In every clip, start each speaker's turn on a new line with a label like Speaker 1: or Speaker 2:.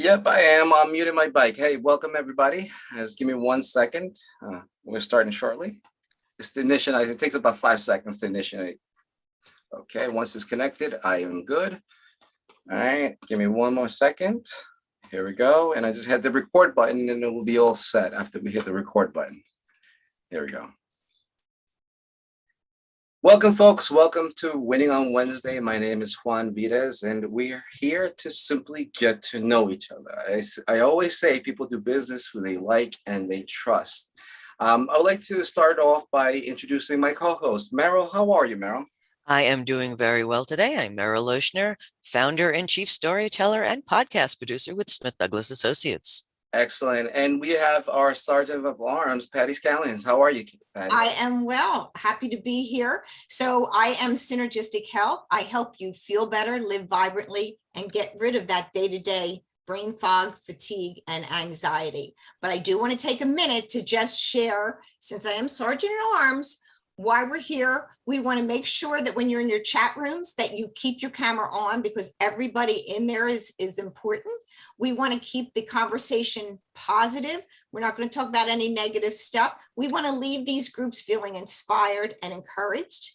Speaker 1: Yep, I am. I'm muting my bike. Hey, welcome everybody. Just give me 1 second. We're starting shortly. Just to initialize, it takes about 5 seconds to initiate. Okay, once it's connected, I am good. All right, give me one more second. Here we go. And I just hit the record button and it will be all set after we hit the record button. Here we go. Welcome, folks. Welcome to Winning on Wednesday. My name is Juan Vides, and we're here to simply get to know each other. I always say people do business who they like and they trust. I would like to start off by introducing my co-host, Meryl. How are you, Meryl?
Speaker 2: I am doing very well today. I'm Meryl Lochner, founder and chief storyteller and podcast producer with Smith Douglas Associates.
Speaker 1: Excellent. And we have our Sergeant of Arms, Patty Scallions. How are you, Patty?
Speaker 3: I am well, happy to be here. So I am Synergistic Health. I help you feel better, live vibrantly, and get rid of that day-to-day brain fog, fatigue, and anxiety. But I do want to take a minute to just share, since I am Sergeant at Arms, why we're here. We want to make sure that when you're in your chat rooms that you keep your camera on, because everybody in there is important. We want to keep the conversation positive. We're not going to talk about any negative stuff. We want to leave these groups feeling inspired and encouraged.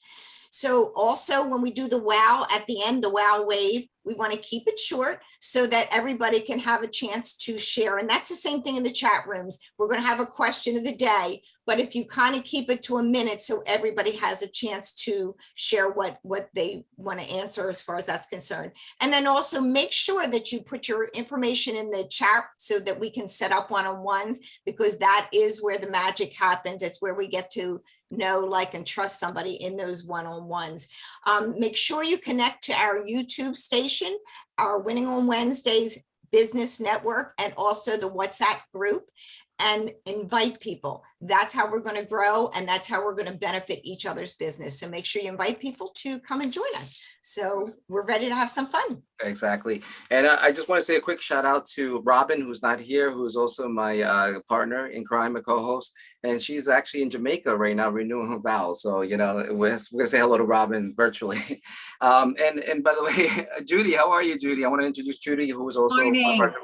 Speaker 3: So also when we do the wow at the end, the wow wave, we want to keep it short so that everybody can have a chance to share. And that's the same thing in the chat rooms. We're going to have a question of the day, but if you kind of keep it to a minute so everybody has a chance to share what they want to answer as far as that's concerned. And then also make sure that you put your information in the chat so that we can set up one-on-ones, because that is where the magic happens. It's where we get to know, like, and trust somebody in those one-on-ones. Make sure you connect to our YouTube station, our Winning on Wednesdays business network, and also the WhatsApp group, and invite people. That's how we're going to grow, and that's how we're going to benefit each other's business. So make sure you invite people to come and join us. So we're ready to have some fun.
Speaker 1: Exactly. And I just want to say a quick shout out to Robin, who's not here, who's also my partner in crime, a co-host. And she's actually in Jamaica right now renewing her vows. So, you know, we're going to say hello to Robin virtually. And by the way, Judy, how are you, Judy? I want to introduce Judy, who is also one of our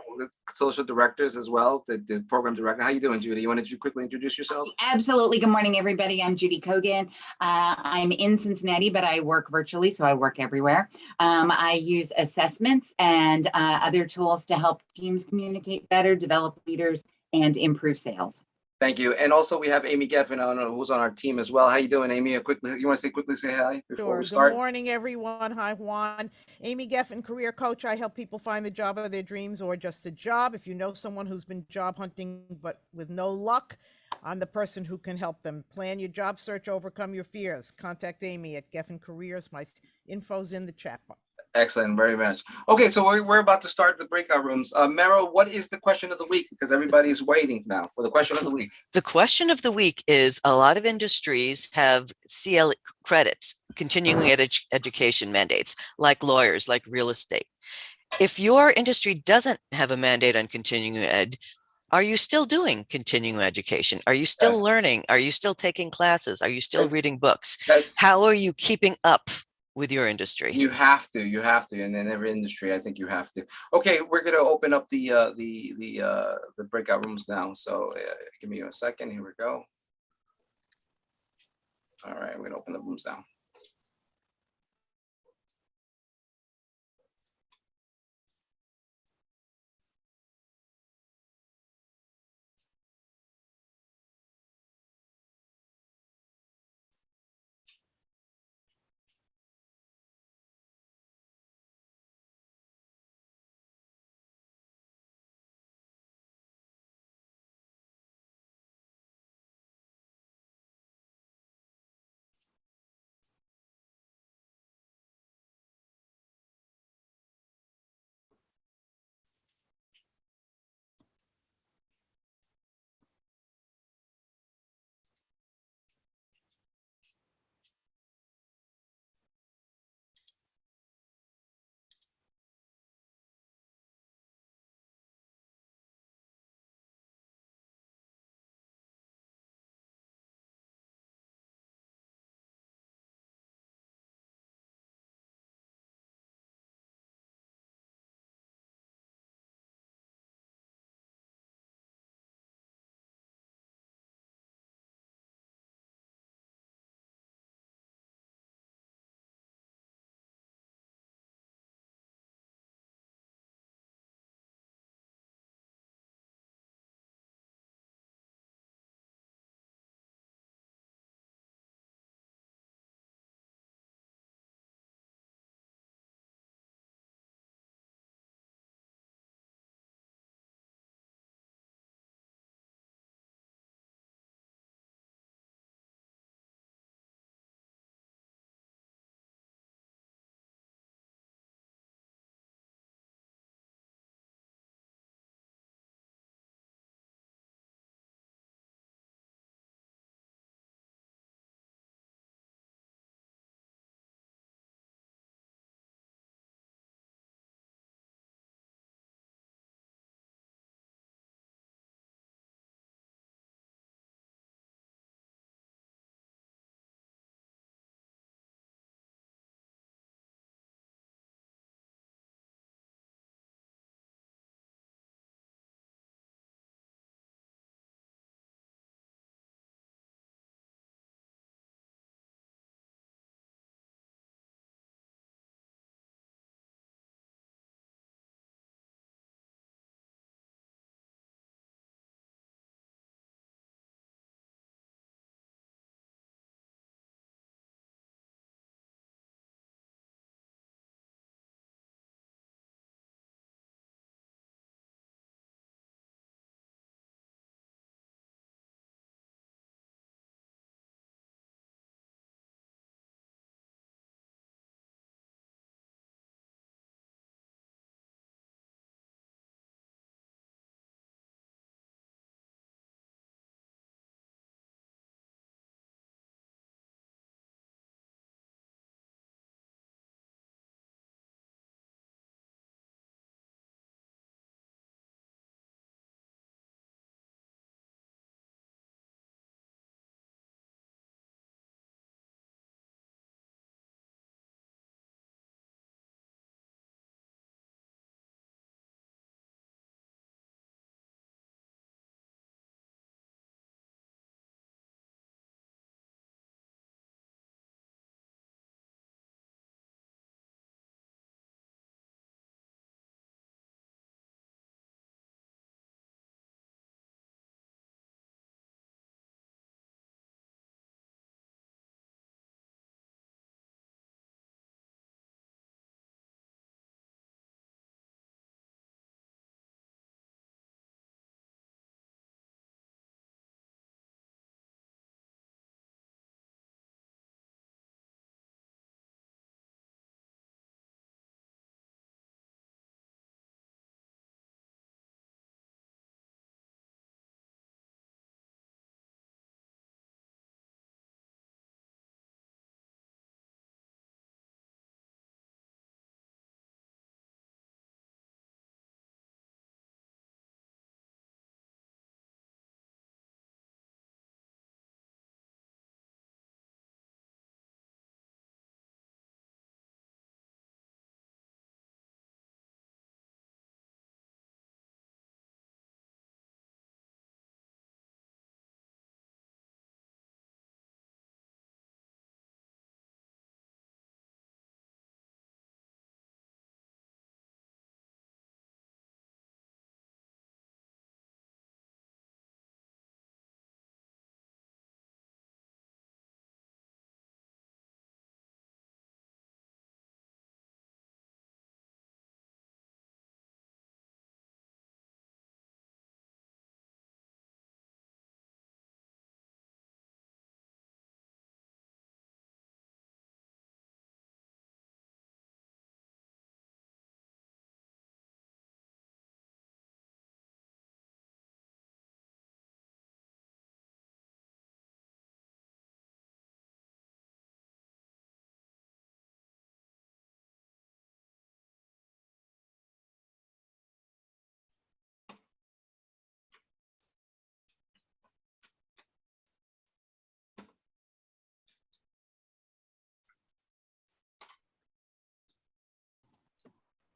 Speaker 1: social directors as well, the program director. How you doing, Judy? You want to quickly introduce yourself?
Speaker 4: Absolutely. Good morning, everybody. I'm Judy Kogan. I'm in Cincinnati, but I work virtually, so I work everywhere. I use assessments and other tools to help teams communicate better, develop leaders, and improve sales.
Speaker 1: Thank you. And also we have Amy Geffen who's on our team as well. How you doing, Amy? You want to say hi before we start?
Speaker 5: Good morning, everyone. Hi, Juan. Amy Geffen, career coach. I help people find the job of their dreams or just a job. If you know someone who's been job hunting but with no luck, I'm the person who can help them. Plan your job search, overcome your fears. Contact Amy at Geffen Careers. My info's in the chat box.
Speaker 1: Excellent, very much. Okay, so we're about to start the breakout rooms. Meryl, what is the question of the week? Because everybody's waiting now for the question of the week.
Speaker 2: The question of the week is, a lot of industries have CL credits, continuing education mandates, like lawyers, like real estate. If your industry doesn't have a mandate on continuing ed, are you still doing continuing education? Are you still learning? Are you still taking classes? Are you still reading books? How are you keeping up with your industry?
Speaker 1: You have to, and in every industry, I think you have to. Okay, we're gonna open up the breakout rooms now. So give me a second. Here we go. All right, we're gonna open the rooms now.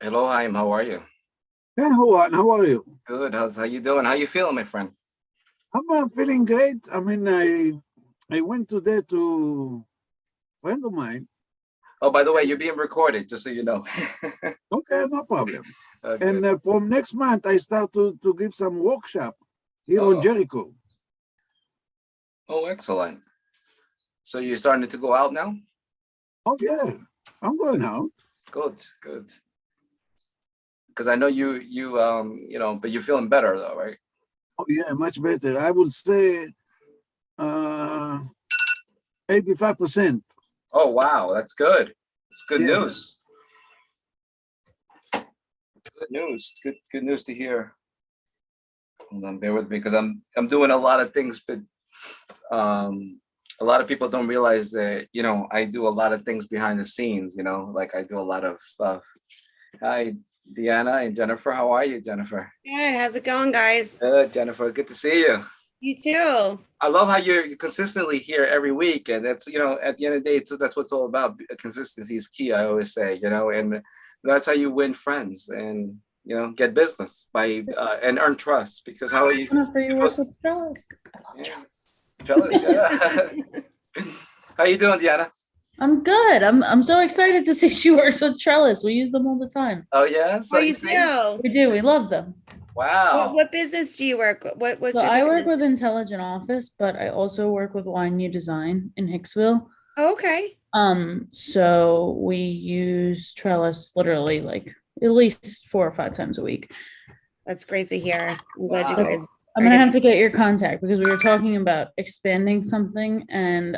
Speaker 1: Hello, Haim. How are you?
Speaker 6: Hey, Juan, how are you?
Speaker 1: Good. How you doing? How you feeling, my friend?
Speaker 6: I'm feeling great. I mean, I went today to a friend of mine.
Speaker 1: Oh, by the way, you're being recorded, just so you know.
Speaker 6: Okay, no problem.
Speaker 1: Okay.
Speaker 6: And from next month, I start to give some workshop here on
Speaker 1: Oh,
Speaker 6: Jericho.
Speaker 1: oh, excellent. So you're starting to go out now?
Speaker 6: Oh yeah, I'm going out.
Speaker 1: Good, good. Because I know but you're feeling better though, right?
Speaker 6: Oh yeah, much better. I would say 85%.
Speaker 1: Oh, wow, that's good. It's good
Speaker 6: Yeah.
Speaker 1: news. It's good news. It's good news to hear. Hold on, bear with me because I'm doing a lot of things, but a lot of people don't realize that, I do a lot of things behind the scenes, like I do a lot of stuff. Hi, Deanna and Jennifer. How are you, Jennifer?
Speaker 7: Good. How's it going, guys?
Speaker 1: Good, Jennifer. Good to see you.
Speaker 7: You too.
Speaker 1: I love how you're consistently here every week, and that's at the end of the day, that's what it's all about. Consistency is key. I always say, and that's how you win friends and get business by and earn trust. Because how are you?
Speaker 8: Jennifer, you work with Trellis. I love
Speaker 1: Yeah.
Speaker 8: Trellis.
Speaker 1: Jealous, yeah. How you doing, Deanna?
Speaker 8: I'm good. I'm so excited to see she works with Trellis. We use them all the time.
Speaker 1: Oh yeah.
Speaker 7: Oh, you
Speaker 1: see?
Speaker 7: do?
Speaker 8: We do. We love them.
Speaker 1: Wow.
Speaker 7: What business do you work? What's
Speaker 8: So
Speaker 7: your
Speaker 8: I work
Speaker 7: business?
Speaker 8: with Intelligent Office, but I also work with Wine New Design in Hicksville.
Speaker 7: Oh, okay.
Speaker 8: So we use Trellis literally like at least 4 or 5 times a week.
Speaker 7: That's great to hear. I'm glad you
Speaker 1: Wow.
Speaker 7: guys.
Speaker 8: I'm gonna have to get your contact because we were talking about expanding something and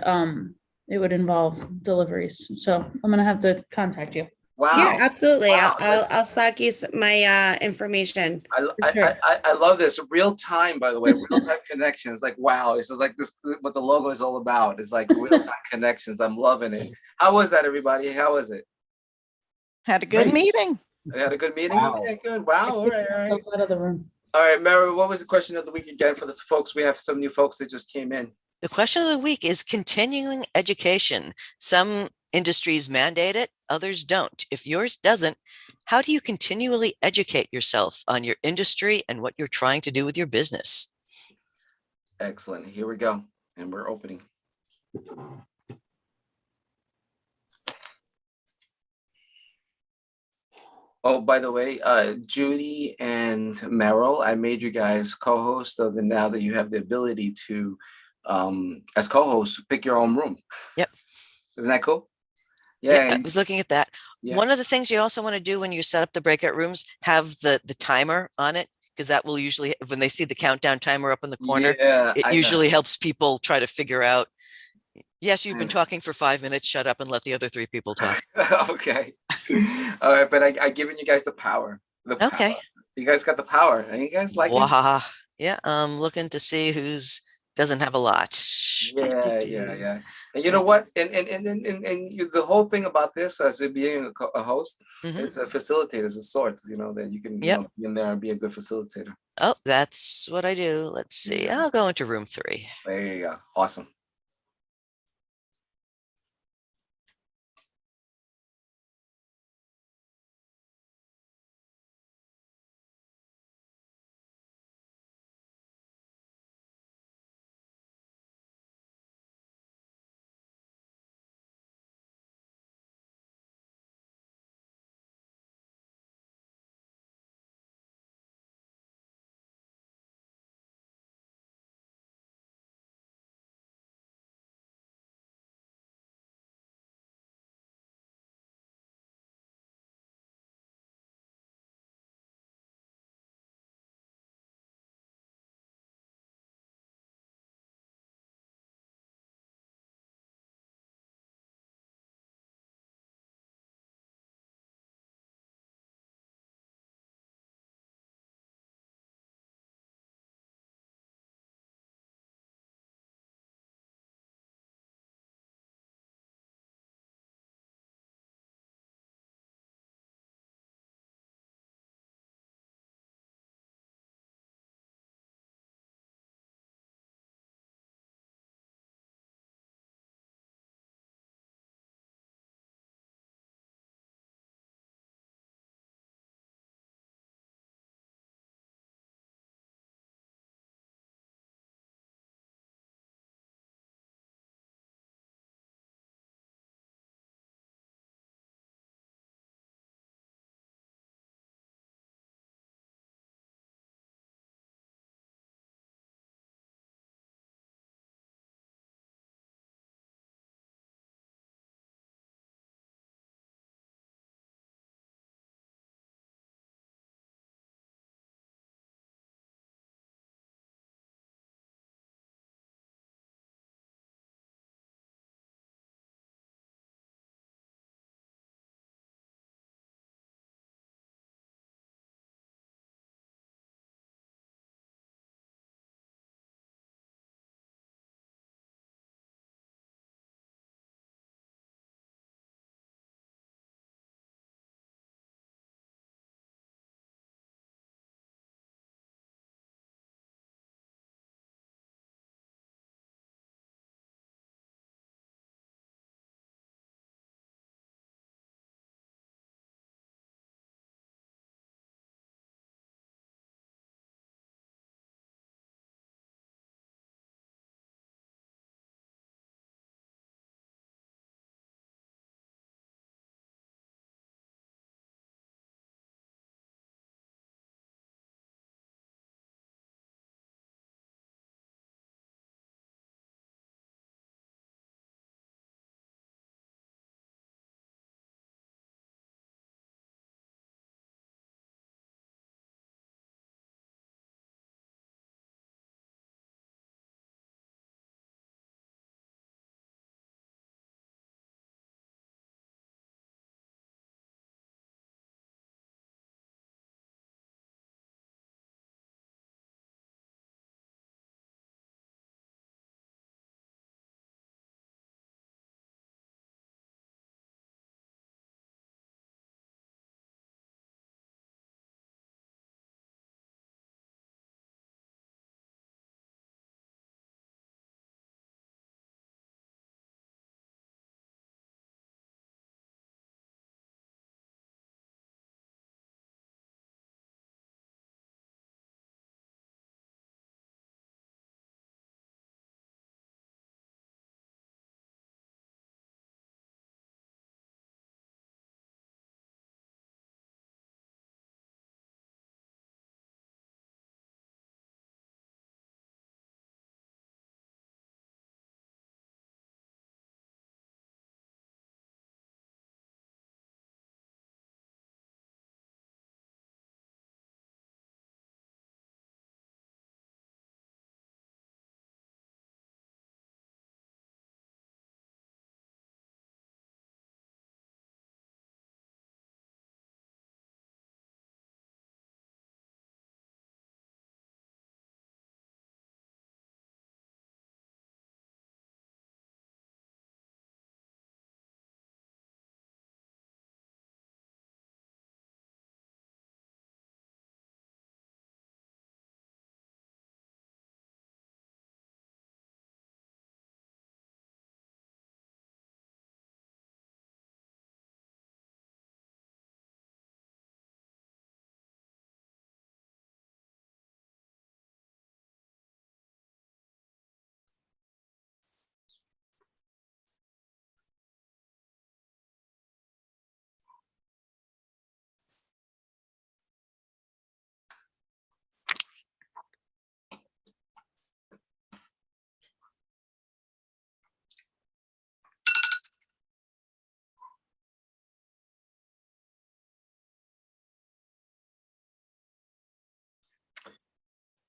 Speaker 8: it would involve deliveries. So I'm gonna have to contact you.
Speaker 1: Wow.
Speaker 7: Yeah, absolutely.
Speaker 1: Wow,
Speaker 7: I'll
Speaker 1: that's-
Speaker 7: Slack you my information.
Speaker 1: I love this real time. By the way, real time connections. Like wow, it's just like this. What the logo is all about. It's like real time connections. I'm loving it. How was that, everybody? How was it?
Speaker 2: Had a good
Speaker 6: Great.
Speaker 2: meeting.
Speaker 1: We had a good meeting.
Speaker 6: Wow.
Speaker 1: Okay, good. Wow. All right. All right.
Speaker 8: Out of the room.
Speaker 1: All right, Mary. What was the question of the week again for the folks? We have some new folks that just came in.
Speaker 2: The question of the week is continuing education. Some industries mandate it, others don't. If yours doesn't, how do you continually educate yourself on your industry and what you're trying to do with your business?
Speaker 1: Excellent. Here we go, and we're opening. Oh, by the way, Judy and Meryl, I made you guys co-hosts of, and now that you have the ability to, as co-hosts, pick your own room.
Speaker 2: Yep.
Speaker 1: Isn't that cool?
Speaker 2: Yeah, I
Speaker 1: and-
Speaker 2: was looking at that.
Speaker 1: yeah.
Speaker 2: One of the things you also want to do when you set up the breakout rooms, have the timer on it, because that will usually, when they see the countdown timer up in the corner,
Speaker 1: Yeah,
Speaker 2: it
Speaker 1: I know.
Speaker 2: usually helps people try to figure out, yes, you've
Speaker 1: I
Speaker 2: been
Speaker 1: know.
Speaker 2: talking for 5 minutes, shut up and let the other 3 people talk.
Speaker 1: Okay. All right, but I given you guys the power.
Speaker 2: Okay.
Speaker 1: Power. You guys got the power, and you guys like it.
Speaker 2: Wahaha. Yeah, I'm looking to see who's doesn't have a lot.
Speaker 1: Yeah. And you know what? And the whole thing about this, as it being a host,
Speaker 2: Mhm.
Speaker 1: it's a facilitator, it's a sort, that you can
Speaker 2: Yep.
Speaker 1: be in there and be a good facilitator.
Speaker 2: Oh, that's what I do. Let's see.
Speaker 1: Yeah.
Speaker 2: I'll go into room 3.
Speaker 1: There you go. Awesome.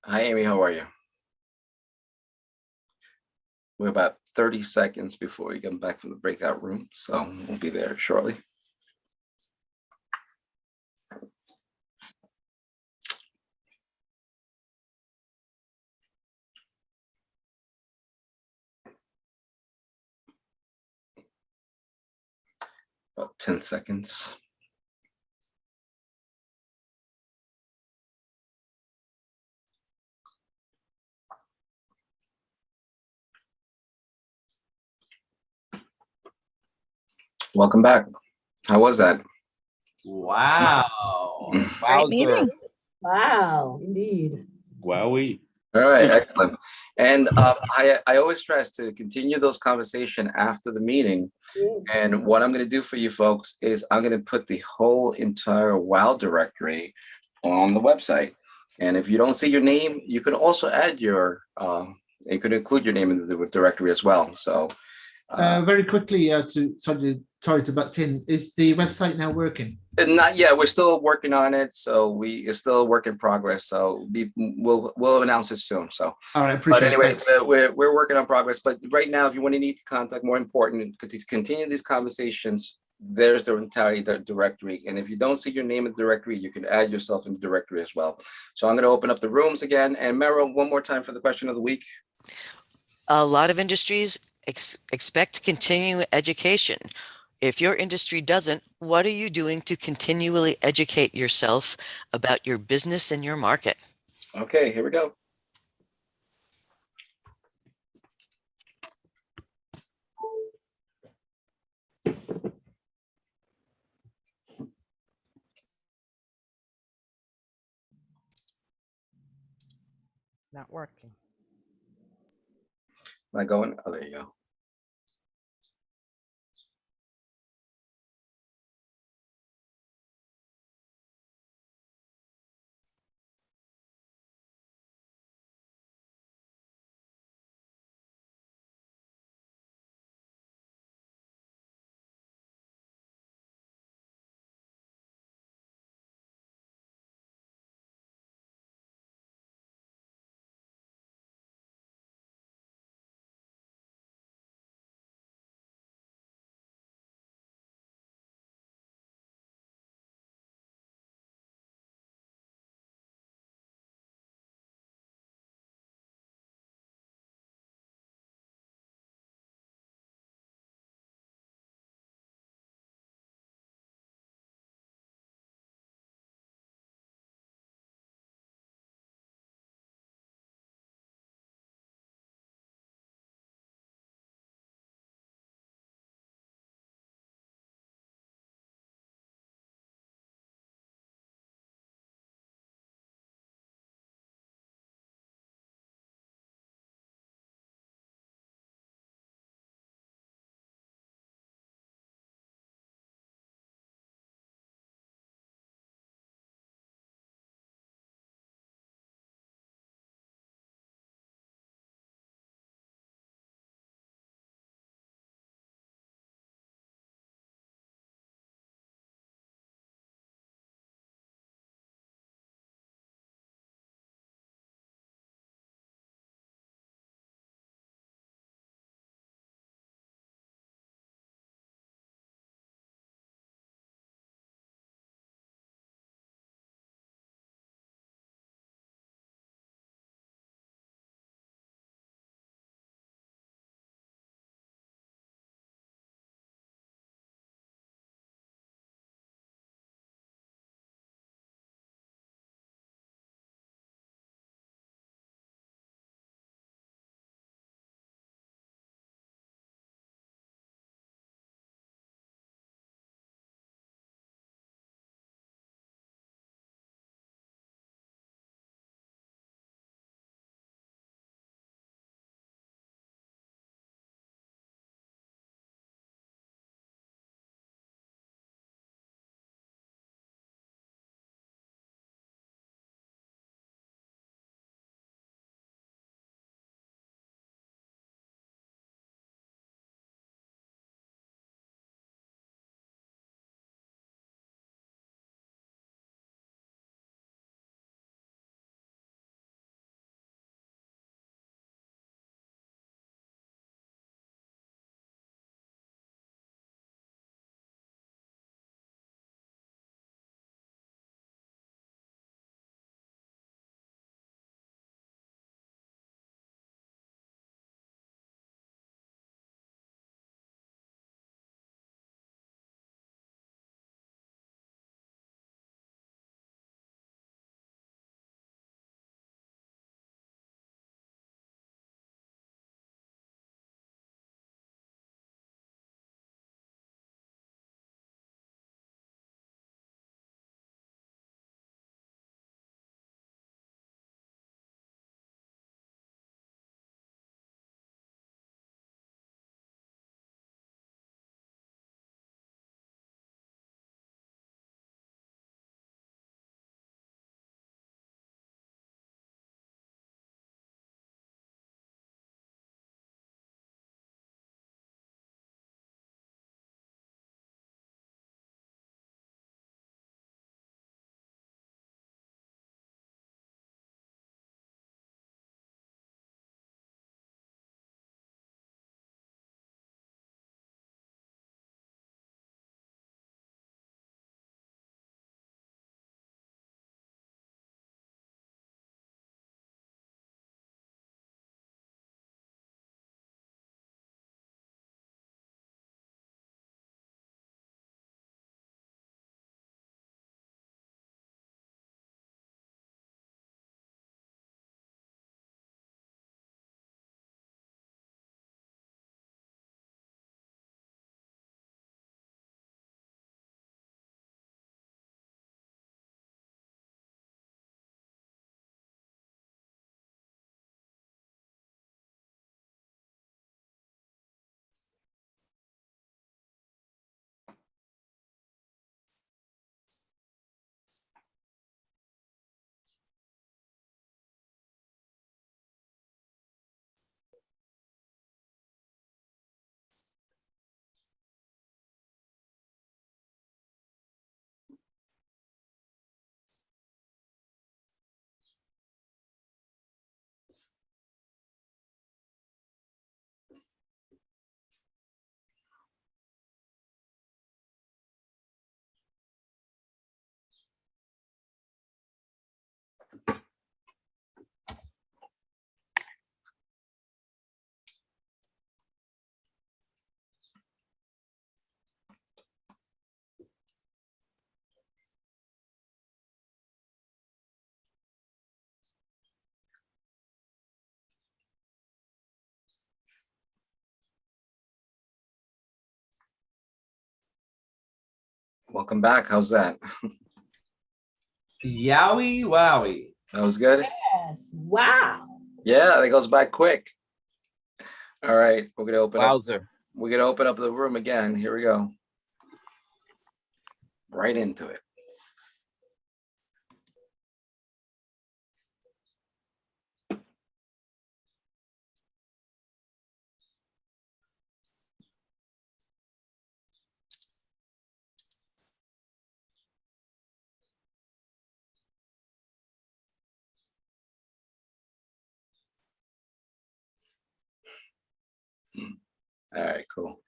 Speaker 1: Hi, Amy. How are you? We're about 30 seconds before we come back from the breakout room, so we'll be there shortly. About 10 seconds. Welcome back. How was that?
Speaker 9: Wow.
Speaker 7: Great meeting.
Speaker 10: Wow, indeed.
Speaker 9: Wowie.
Speaker 1: All right, excellent. And I always stress to continue those conversation after the meeting. And what I'm going to do for you folks is I'm going to put the whole entire WOW directory on the website. And if you don't see your name, you can also add your, you could include your name in the directory as well. So
Speaker 11: very quickly, sorry to butt in, is the website now working?
Speaker 1: not yet. We're still working on it. So it's still a work in progress. So we'll announce it soon. So
Speaker 11: all right, appreciate
Speaker 1: but anyway,
Speaker 11: it.
Speaker 1: we're working on progress. But right now, if you want to need to contact, more important, to continue these conversations, there's the entire directory. And if you don't see your name in the directory, you can add yourself in the directory as well. So I'm going to open up the rooms again. And Meryl, one more time for the question of the week.
Speaker 2: A lot of industries expect continuing education. If your industry doesn't, what are you doing to continually educate yourself about your business and your market?
Speaker 1: Okay, here we go.
Speaker 5: Not working.
Speaker 1: Am I going? Oh, there you go. Welcome back. How's that?
Speaker 9: Yowie wowie.
Speaker 1: That was good.
Speaker 10: Yes. Wow.
Speaker 1: Yeah, that goes by quick. All right, we're gonna open up.
Speaker 7: Wowzer.
Speaker 1: We're gonna open up the room again. Here we go. Right into it. All right, cool.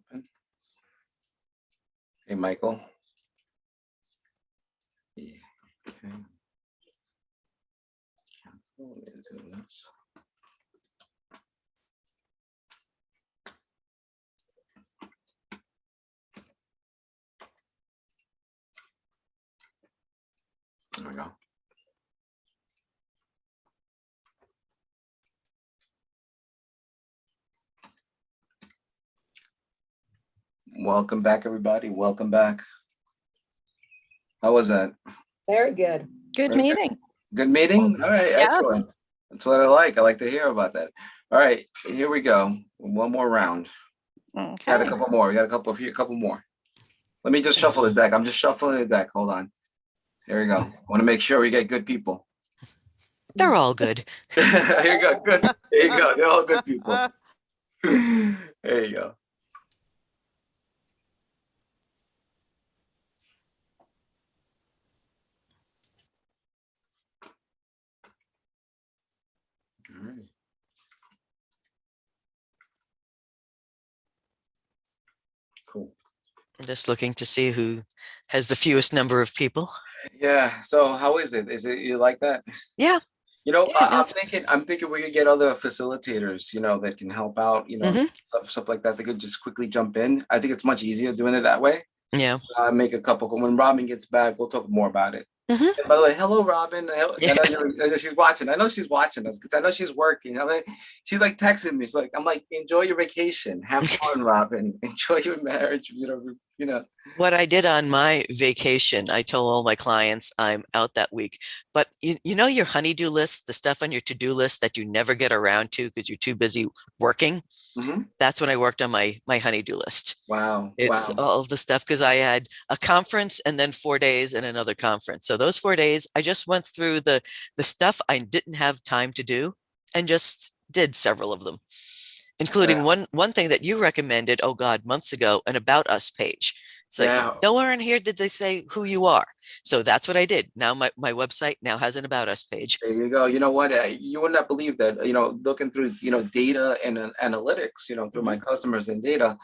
Speaker 1: open. Hey, Michael. Yeah. Okay. Cancel into this. There we go. Welcome back, everybody. Welcome back. How was that?
Speaker 10: Very good.
Speaker 12: Good
Speaker 1: Very
Speaker 12: meeting.
Speaker 1: Good meeting? All right,
Speaker 12: Yes.
Speaker 1: excellent. That's what I like. I like to hear about that. All right, here we go. One more round. Got a
Speaker 12: Okay.
Speaker 1: couple more. We got a couple more. Let me just shuffle the deck. I'm just shuffling the deck. Hold on. Here we go. Want to make sure we get good people.
Speaker 2: They're all good.
Speaker 1: Here you go. Good. There you go. They're all good people. There you go. All right. Cool.
Speaker 2: I'm just looking to see who has the fewest number of people.
Speaker 1: Yeah. So how is it? Is it you like that?
Speaker 2: Yeah.
Speaker 1: You know,
Speaker 2: Yeah,
Speaker 1: I'm thinking we could get other facilitators, you know, that can help out, you know,
Speaker 2: Mhm.
Speaker 1: stuff like that. They could just quickly jump in. I think it's much easier doing it that way.
Speaker 2: Yeah.
Speaker 1: Make a couple. When Robin gets back, we'll talk more about it.
Speaker 2: Mhm.
Speaker 1: And by the way, hello, Robin. I
Speaker 2: Yeah.
Speaker 1: know she's watching. I know she's watching us because I know she's working. I mean, she's like texting me. She's like, I'm like, enjoy your vacation. Have fun, Robin. Enjoy your marriage. You know.
Speaker 2: What I did on my vacation, I told all my clients I'm out that week. But you know your honeydew list, the stuff on your to-do list that you never get around to because you're too busy working.
Speaker 1: Mhm.
Speaker 2: That's when I worked on my honeydew list.
Speaker 1: Wow.
Speaker 2: It's
Speaker 1: Wow.
Speaker 2: all of the stuff because I had a conference and then 4 days and another conference. So those 4 days, I just went through the stuff I didn't have time to do and just did several of them, including
Speaker 1: Yeah.
Speaker 2: one thing that you recommended, oh God, months ago, an About Us page. It's like,
Speaker 1: Yeah.
Speaker 2: nowhere in here did they say who you are. So that's what I did. Now my website now has an About Us page.
Speaker 1: There you go. You know what? You would not believe that, you know, looking through, you know, data and analytics, you know, through my customers and data,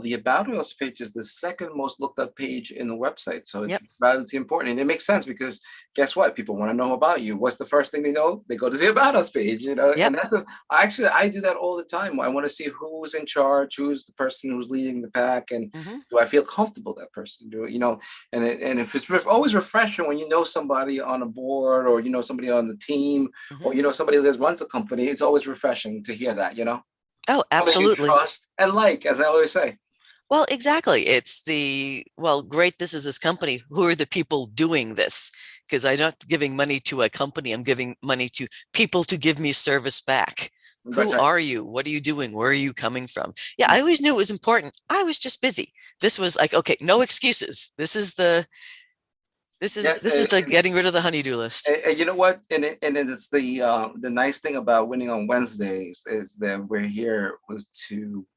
Speaker 1: the About Us page is the second most looked up page in the website. So it's
Speaker 2: Yep.
Speaker 1: rather important. And it makes sense because guess what? People want to know about you. What's the first thing they know? They go to the About Us page, you know,
Speaker 2: Yep.
Speaker 1: and I do that all the time. I want to see who's in charge, who's the person who's leading the pack, and do I feel comfortable that person? Do you know? And if it's always refreshing when you know somebody on a board or you know somebody on the team or you know somebody that runs the company, it's always refreshing to hear that, you know.
Speaker 2: Oh,
Speaker 1: Somebody you
Speaker 2: absolutely.
Speaker 1: trust and like, as I always say.
Speaker 2: Well, exactly. It's great, this is this company. Who are the people doing this? Because I'm not giving money to a company. I'm giving money to people to give me service back.
Speaker 1: That's
Speaker 2: Who
Speaker 1: right.
Speaker 2: are you? What are you doing? Where are you coming from? Yeah, I always knew it was important. I was just busy. This was like, okay, no excuses. This is the getting rid of the honeydew list.
Speaker 1: And you know what? And it's the nice thing about winning on Wednesdays is that we're here was to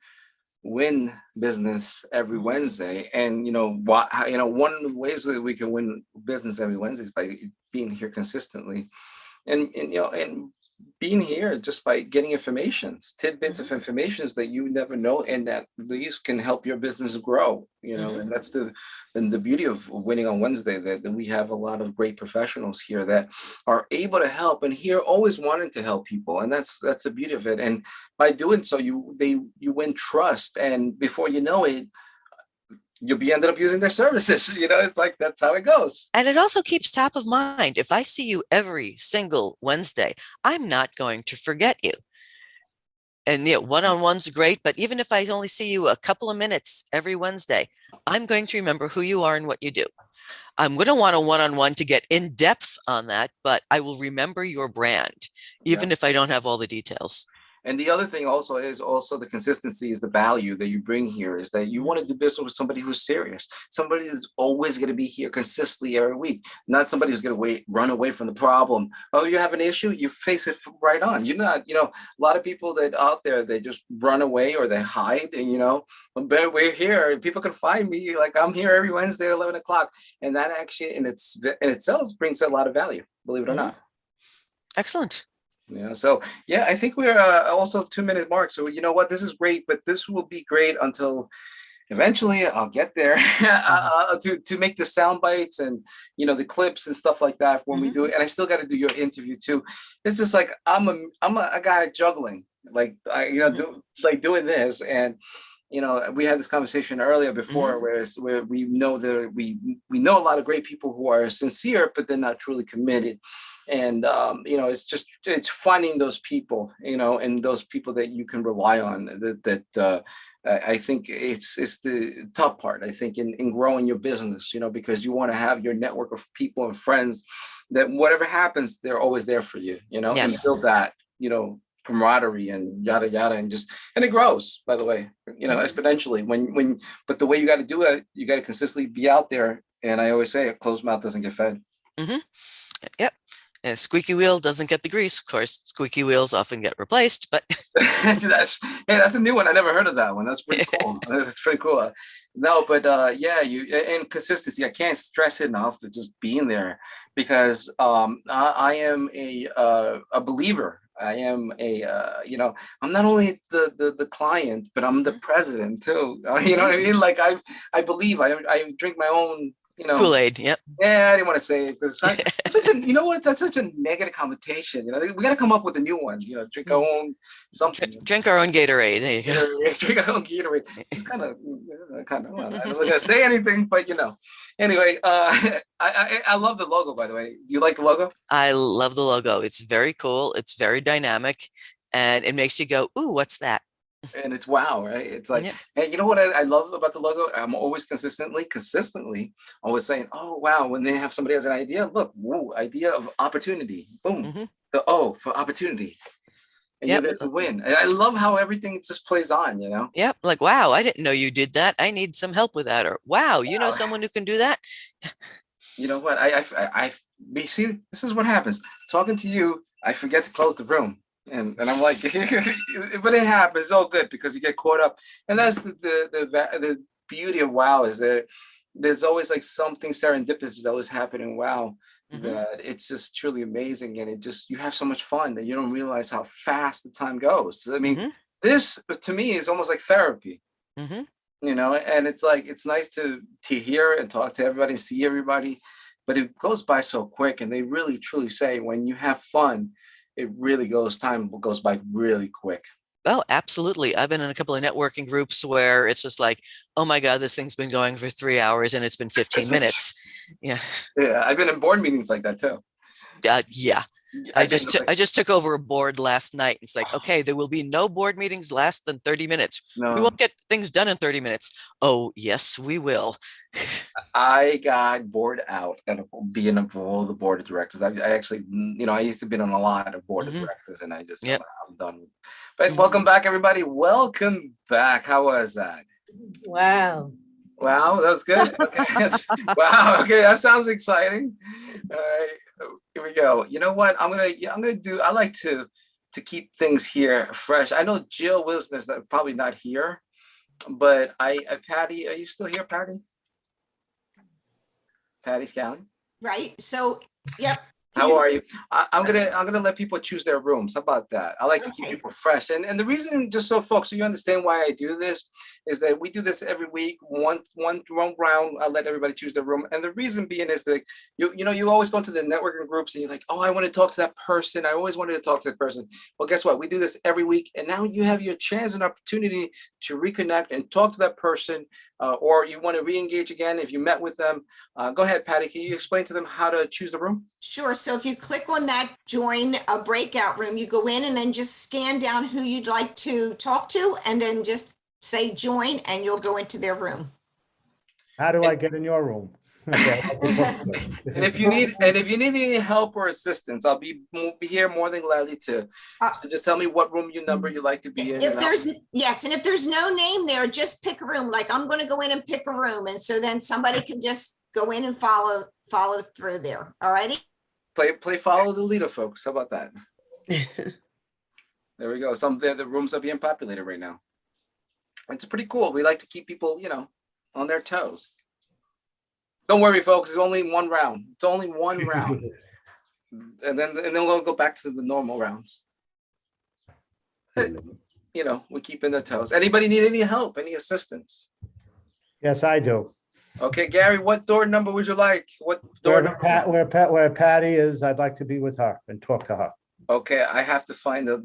Speaker 1: win business every Wednesday. And you know what? You know, one of the ways that we can win business every Wednesday is by being here consistently, and you know, and being here just by getting tidbits of informations that you never know, and that these can help your business grow. You know, and that's the beauty of winning on Wednesday, that we have a lot of great professionals here that are able to help, and here always wanting to help people, and that's the beauty of it. And by doing so, you win trust, and before you know it, you'll be ended up using their services. You know, it's like that's how it goes.
Speaker 2: And it also keeps top of mind. If I see you every single Wednesday, I'm not going to forget you. And yeah, one-on-one's great, but even if I only see you a couple of minutes every Wednesday, I'm going to remember who you are and what you do. I'm going to want a one-on-one to get in depth on that, but I will remember your brand, even if I don't have all the details.
Speaker 1: And the other thing also is the consistency is the value that you bring here, is that you want to do business with somebody who's serious, somebody that's always going to be here consistently every week, not somebody who's going to run away from the problem. Oh, you have an issue, you face it right on. You're not, you know, a lot of people that out there, they just run away or they hide, and you know, but we're here. People can find me, like I'm here every Wednesday at 11 o'clock, and that actually in itself brings a lot of value, believe it or not.
Speaker 2: Excellent.
Speaker 1: Yeah, so yeah, I think we're also 2-minute mark. So you know what, this is great, but this will be great until eventually I'll get there to make the sound bites and, the clips and stuff like that when we do it. And I still got to do your interview too. It's just like, I'm a guy juggling, like, doing this. And, we had this conversation earlier before where we know that we know a lot of great people who are sincere, but they're not truly committed. And, it's finding those people, and those people that you can rely on that I think it's the tough part, I think, in growing your business, because you want to have your network of people and friends that whatever happens, they're always there for you, and build that, camaraderie and yada yada, and it grows, by the way, exponentially but the way you got to do it, you got to consistently be out there. And I always say a closed mouth doesn't get fed.
Speaker 2: Yep. And a squeaky wheel doesn't get the grease. Of course, squeaky wheels often get replaced, but
Speaker 1: that's a new one. I never heard of that one. That's pretty cool. That's pretty cool. No, but and consistency. I can't stress it enough to just being there, because I am a believer. I am I'm not only the client, but I'm the president too. You know what I mean? Like I believe I drink my own,
Speaker 2: Kool-Aid. Yep.
Speaker 1: Yeah, I didn't want to say it because that's such a negative connotation. We got to come up with a new one. Drink our own something.
Speaker 2: Drink our own Gatorade. There you go.
Speaker 1: Drink our own Gatorade. It's kind of. I'm not gonna say anything, but Anyway, I love the logo. By the way, do you like the logo?
Speaker 2: I love the logo. It's very cool. It's very dynamic, and it makes you go, "Ooh, what's that?"
Speaker 1: And it's wow, right? It's like, and you know what I love about the logo? I'm always consistently always saying, oh, wow, when they have somebody has an idea, look, woo, idea of opportunity. Boom. The O for opportunity. And you're there to win. And I love how everything just plays on,
Speaker 2: Yep. Like, wow, I didn't know you did that. I need some help with that. Or wow, you know someone who can do that.
Speaker 1: You know what? I see, this is what happens. Talking to you, I forget to close the room. And I'm like, but it happens. All good, because you get caught up. And that's the beauty of WOW, is that there's always like something serendipitous that always happening. WOW, that it's just truly amazing. And you have so much fun that you don't realize how fast the time goes. I mean, this to me is almost like therapy, and it's like, it's nice to hear and talk to everybody and see everybody, but it goes by so quick. And they really truly say, when you have fun, time goes by really quick.
Speaker 2: Oh, absolutely. I've been in a couple of networking groups where it's just like, oh my God, this thing's been going for 3 hours and it's been 15 minutes. Yeah.
Speaker 1: Yeah. I've been in board meetings like that too.
Speaker 2: Yeah. I just took over a board last night. It's like, okay, there will be no board meetings less than 30 minutes.
Speaker 1: No.
Speaker 2: We won't get things done in 30 minutes. Oh, yes, we will.
Speaker 1: I got bored out at being of all the board of directors. I actually, I used to be on a lot of board of directors, and I just, I'm done. But welcome back, everybody. Welcome back. How was that?
Speaker 10: Wow.
Speaker 1: Wow, that was good. Okay. Wow. Okay, that sounds exciting. All right. Here we go. You know what? I like to keep things here fresh. I know Jill Wisner's probably not here, but Patty, are you still here, Patty? Patty Scally?
Speaker 3: Right. So, yep.
Speaker 1: How are you? I'm gonna let people choose their rooms. How about that? I like to keep people fresh. And the reason, just so folks, so you understand why I do this, is that we do this every week. One round, I let everybody choose their room. And the reason being is that you always go into the networking groups and you're like, oh, I want to talk to that person. I always wanted to talk to that person. Well, guess what? We do this every week, and now you have your chance and opportunity to reconnect and talk to that person, or you want to re-engage again if you met with them. Go ahead, Patty. Can you explain to them how to choose the room?
Speaker 3: Sure. So if you click on that join a breakout room, you go in and then just scan down who you'd like to talk to, and then just say join, and you'll go into their room.
Speaker 12: How do I get in your room?
Speaker 1: And if you need any help or assistance, I'll be here more than gladly to just tell me what room number you like to be in.
Speaker 3: If there's no name there, just pick a room. Like, I'm going to go in and pick a room, and so then somebody can just go in and follow through there. All righty.
Speaker 1: Play follow the leader, folks. How about that? There we go. The rooms are being populated right now. It's pretty cool. We like to keep people, on their toes. Don't worry, folks. It's only one round. It's only one round, and then we'll go back to the normal rounds. We're keeping their toes. Anybody need any help? Any assistance?
Speaker 12: Yes, I do.
Speaker 1: Okay, Gary, what door number would you like? What door
Speaker 12: Wherever
Speaker 1: number?
Speaker 12: where Patty is, I'd like to be with her and talk to her.
Speaker 1: Okay, I have to find the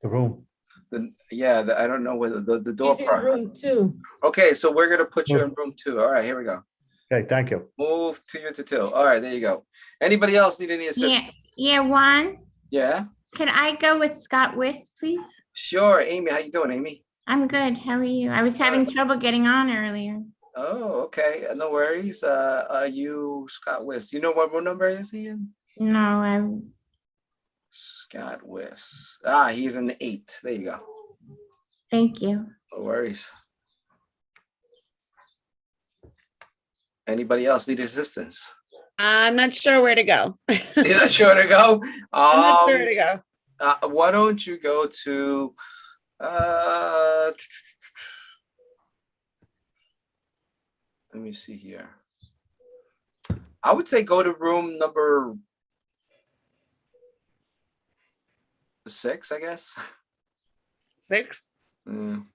Speaker 12: The room.
Speaker 1: I don't know whether the door
Speaker 10: He's in
Speaker 1: part.
Speaker 10: room 2.
Speaker 1: Okay, so we're gonna put you in room 2. All right, here we go.
Speaker 12: Okay, thank you.
Speaker 1: Move to you to 2. All right, there you go. Anybody else need any assistance?
Speaker 13: Yeah, Juan,
Speaker 1: Yeah,
Speaker 13: can I go with Scott Wist, please?
Speaker 1: sure. Amy, how you doing, Amy?
Speaker 13: I'm good. How are you? I was having trouble getting on earlier.
Speaker 1: Oh, okay. No worries. Are you Scott West? You know what room number is he in?
Speaker 13: No, I,
Speaker 1: Scott West. Ah, he's in the 8. There you go.
Speaker 13: thank you.
Speaker 1: No worries. Anybody else need assistance?
Speaker 14: I'm not sure where to go.
Speaker 1: You're not sure to go?
Speaker 14: I'm not sure where to go.
Speaker 1: Why don't you go to let me see here. I would say go to room number 6, I guess.
Speaker 14: 6?
Speaker 1: Mm.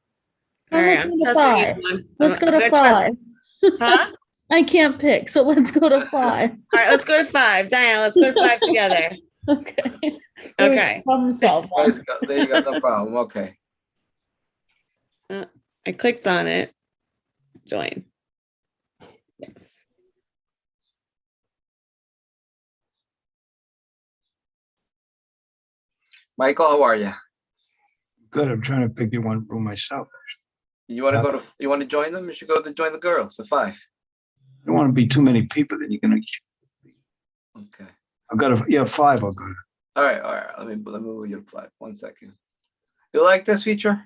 Speaker 14: All right,
Speaker 8: Let's
Speaker 14: I'm
Speaker 8: go to
Speaker 14: trusting you,
Speaker 8: 5.
Speaker 14: Juan.
Speaker 8: Let's go
Speaker 14: I'm
Speaker 8: to
Speaker 14: gonna trust-
Speaker 8: 5.
Speaker 14: Huh?
Speaker 8: I can't pick, so let's go to 5.
Speaker 14: All right, let's go to 5. Diane, let's go to 5 together.
Speaker 8: Okay.
Speaker 14: Okay.
Speaker 8: Problem solved.
Speaker 1: There you go. No problem. Okay.
Speaker 14: I clicked on it. Join. Yes.
Speaker 1: Michael, how are you?
Speaker 7: Good. I'm trying to pick you one room myself.
Speaker 1: You want to go to? You want to join them? You should go to join the girls. The 5.
Speaker 7: I don't want to be too many people. Then you're gonna.
Speaker 1: Okay.
Speaker 7: I've got 5. I'll go.
Speaker 1: All right. All right. Let me move you to 5. 1 second. You like this feature?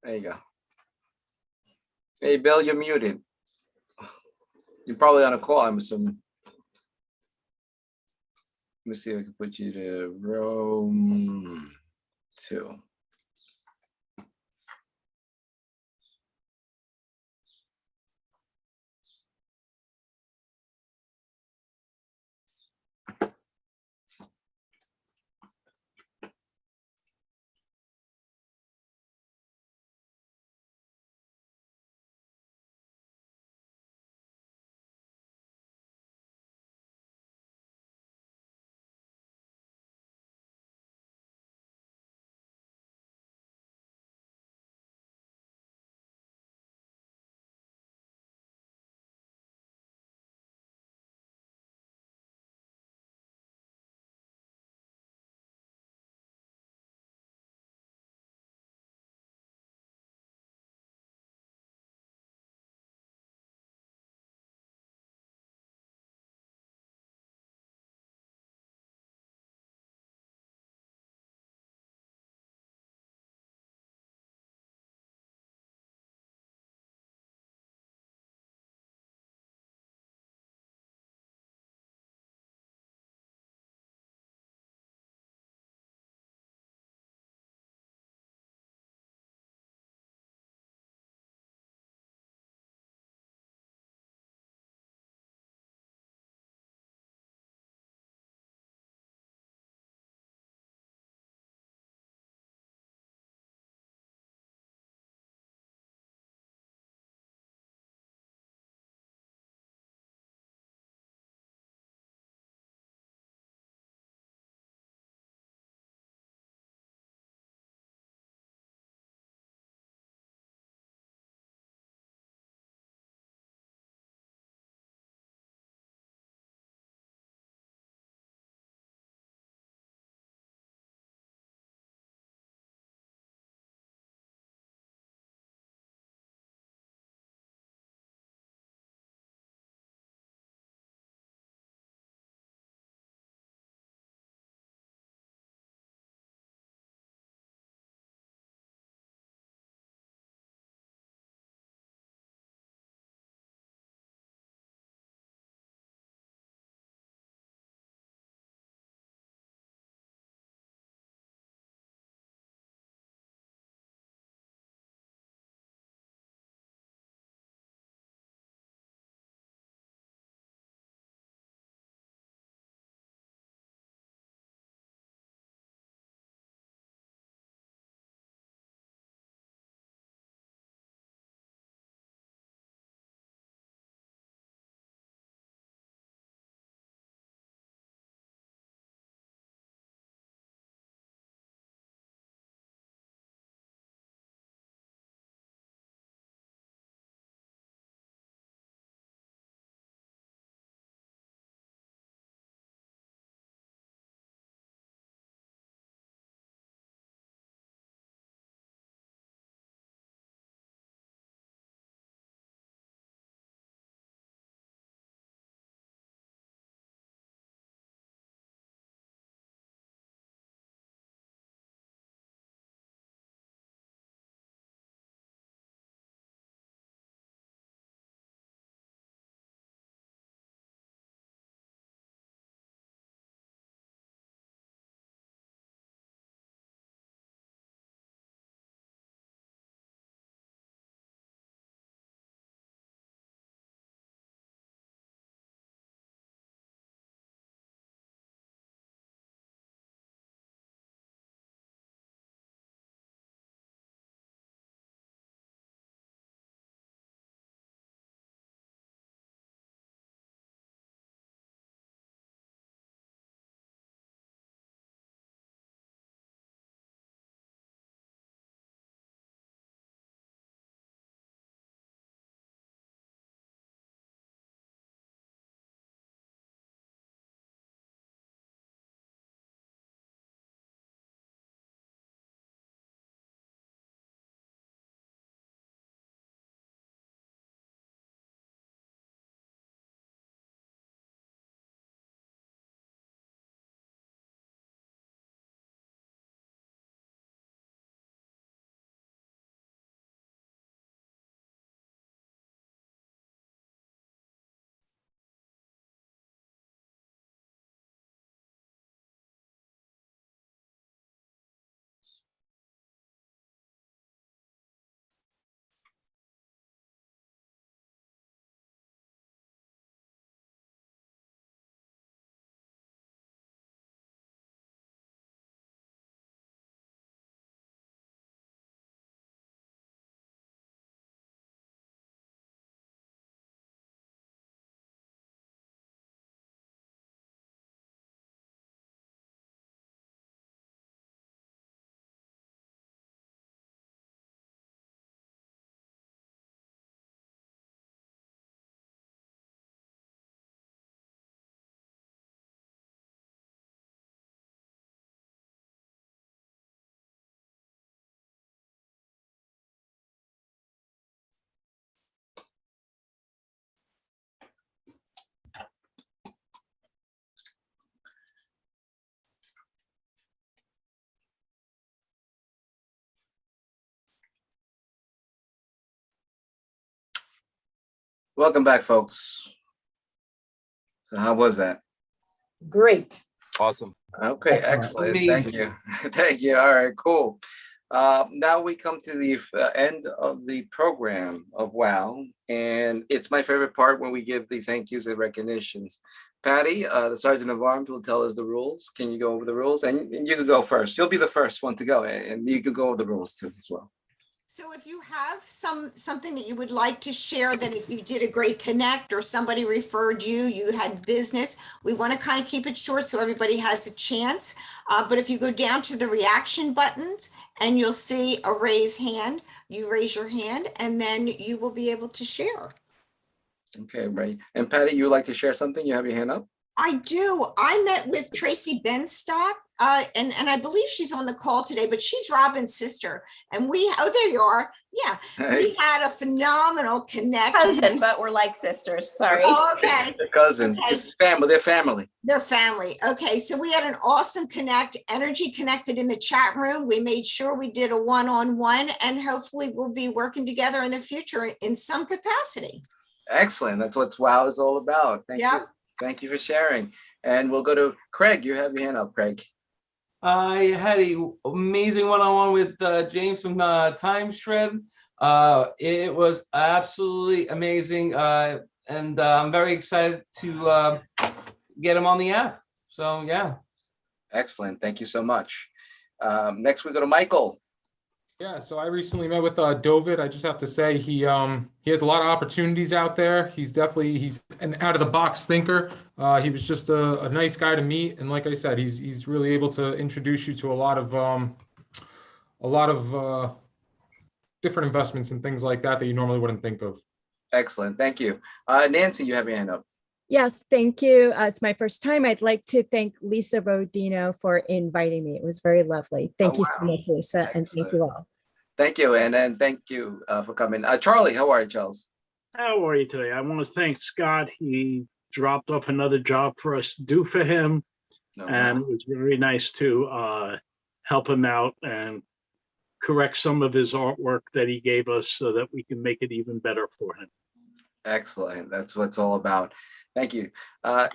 Speaker 1: There you go. Hey, Bill, you're muted. You're probably on a call, I'm assuming. Let me see if I can put you to room 2. Welcome back, folks. So how was that?
Speaker 10: Great.
Speaker 9: Awesome.
Speaker 1: Okay, excellent. Thank
Speaker 9: Amazing.
Speaker 1: you. Thank you. All right, cool. Now we come to the end of the program of WOW, and it's my favorite part when we give the thank yous and recognitions. Patty, the Sergeant of Arms, will tell us the rules. Can you go over the rules? And you can go first. You'll be the first one to go, and you can go over the rules too as well.
Speaker 3: So if you have something that you would like to share, that if you did a great connect or somebody referred you, you had business, we want to kind of keep it short so everybody has a chance. But if you go down to the reaction buttons and you'll see a raise hand, you raise your hand and then you will be able to share.
Speaker 1: Okay, right. And Patty, you would like to share something? You have your hand up?
Speaker 3: I do. I met with Tracy Benstock, and I believe she's on the call today, but she's Robin's sister. And there you are. Yeah, we had a phenomenal connect.
Speaker 15: Cousin, but we're like sisters. Sorry.
Speaker 3: Oh, okay.
Speaker 1: They're cousins.
Speaker 3: Okay.
Speaker 1: It's family. They're family.
Speaker 3: They're family. Okay, so we had an awesome connect. Energy connected in the chat room. We made sure we did a one-on-one, and hopefully we'll be working together in the future in some capacity.
Speaker 1: Excellent. That's what WOW is all about. Thank you. Thank you for sharing. And we'll go to Craig. You have your hand up, Craig.
Speaker 9: I had an amazing one-on-one with James from Time Shred. It was absolutely amazing. And I'm very excited to get him on the app. So, yeah.
Speaker 1: Excellent. Thank you so much. Next, we go to Michael.
Speaker 16: Yeah, so I recently met with Dovid. I just have to say he has a lot of opportunities out there. He's an out of the box thinker. He was just a nice guy to meet, and like I said, he's really able to introduce you to a lot of different investments and things like that you normally wouldn't think of.
Speaker 1: Excellent. Thank you. Nancy, you have your hand up.
Speaker 17: Yes, thank you. It's my first time. I'd like to thank Lisa Rodino for inviting me. It was very lovely. Thank you so much, Lisa, and thank you all.
Speaker 1: Thank you, and thank you for coming. Charlie, how are you, Charles?
Speaker 18: How are you today? I want to thank Scott. He dropped off another job for us to do for him, and it was very nice to help him out and correct some of his artwork that he gave us so that we can make it even better for him.
Speaker 1: Excellent. That's what it's all about. Thank you.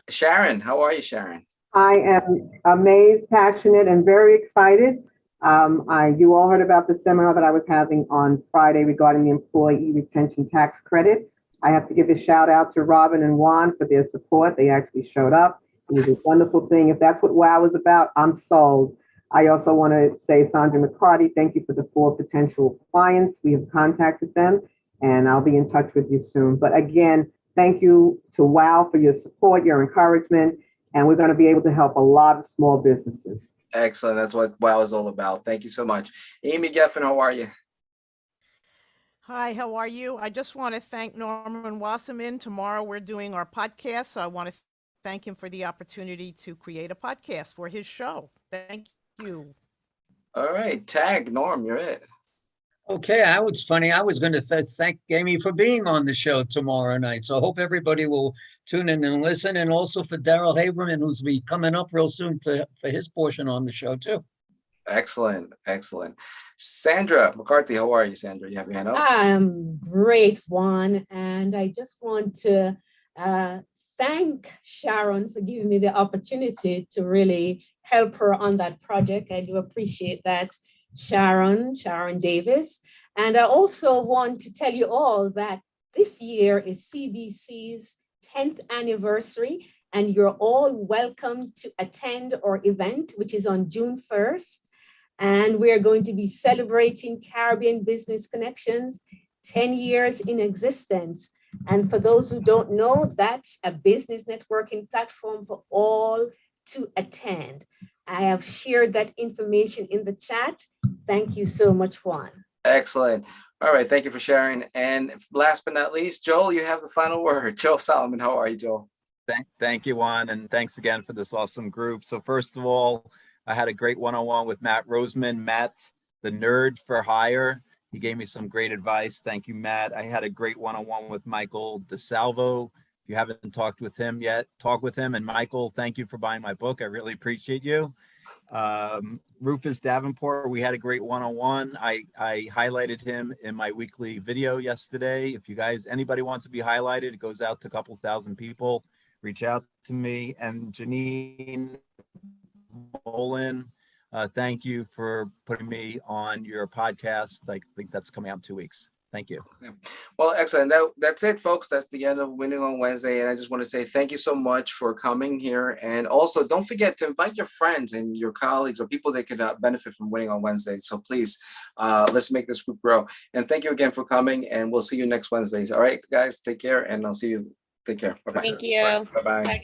Speaker 1: Sharon, how are you, Sharon?
Speaker 19: I am amazed, passionate, and very excited. You all heard about the seminar that I was having on Friday regarding the employee retention tax credit. I have to give a shout out to Robin and Juan for their support. They actually showed up. It was a wonderful thing. If that's what WOW is about, I'm sold. I also want to say, Sandra McCarty, thank you for the 4 potential clients. We have contacted them, and I'll be in touch with you soon. But again, thank you to WOW for your support, your encouragement, and we're going to be able to help a lot of small businesses.
Speaker 1: Excellent. That's what WOW is all about. Thank you so much. Amy Geffen, how are you?
Speaker 5: Hi, how are you? I just want to thank Norman Wasserman. Tomorrow we're doing our podcast, so I want to thank him for the opportunity to create a podcast for his show. Thank you.
Speaker 1: All right, tag Norm, you're it.
Speaker 20: Okay, it's funny. I was going to thank Amy for being on the show tomorrow night. So I hope everybody will tune in and listen. And also for Daryl Haberman, who's be coming up real soon for his portion on the show too.
Speaker 1: Excellent, excellent. Sandra McCarthy, how are you, Sandra? You have your hand up?
Speaker 10: I'm great, Juan. And I just want to thank Sharon for giving me the opportunity to really help her on that project. I do appreciate that. Sharon Davis. And I also want to tell you all that this year is CBC's 10th anniversary, and you're all welcome to attend our event, which is on June 1st. And we're going to be celebrating Caribbean Business Connections 10 years in existence. And for those who don't know, that's a business networking platform for all to attend. I have shared that information in the chat. Thank you so much, Juan.
Speaker 1: Excellent. All right. Thank you for sharing. And last but not least, Joel, you have the final word. Joel Solomon, how are you, Joel?
Speaker 21: Thank you, Juan. And thanks again for this awesome group. So first of all, I had a great one-on-one with Matt Roseman, Matt, the nerd for hire. He gave me some great advice. Thank you, Matt. I had a great one-on-one with Michael DeSalvo. If you haven't talked with him yet, talk with him. And Michael, thank you for buying my book. I really appreciate you. Rufus Davenport, we had a great one-on-one. I highlighted him in my weekly video yesterday. If you guys, anybody wants to be highlighted, it goes out to a couple thousand people. Reach out to me. And Janine Bolin, thank you for putting me on your podcast. I think that's coming out in 2 weeks. Thank you.
Speaker 1: Well, excellent. That's it, folks. That's the end of Winning on Wednesday. And I just want to say thank you so much for coming here. And also, don't forget to invite your friends and your colleagues or people that could benefit from Winning on Wednesday. So please, let's make this group grow. And thank you again for coming. And we'll see you next Wednesday. All right, guys, take care. And I'll see you. Take care. Bye-bye.
Speaker 14: Thank you.
Speaker 1: Bye-bye.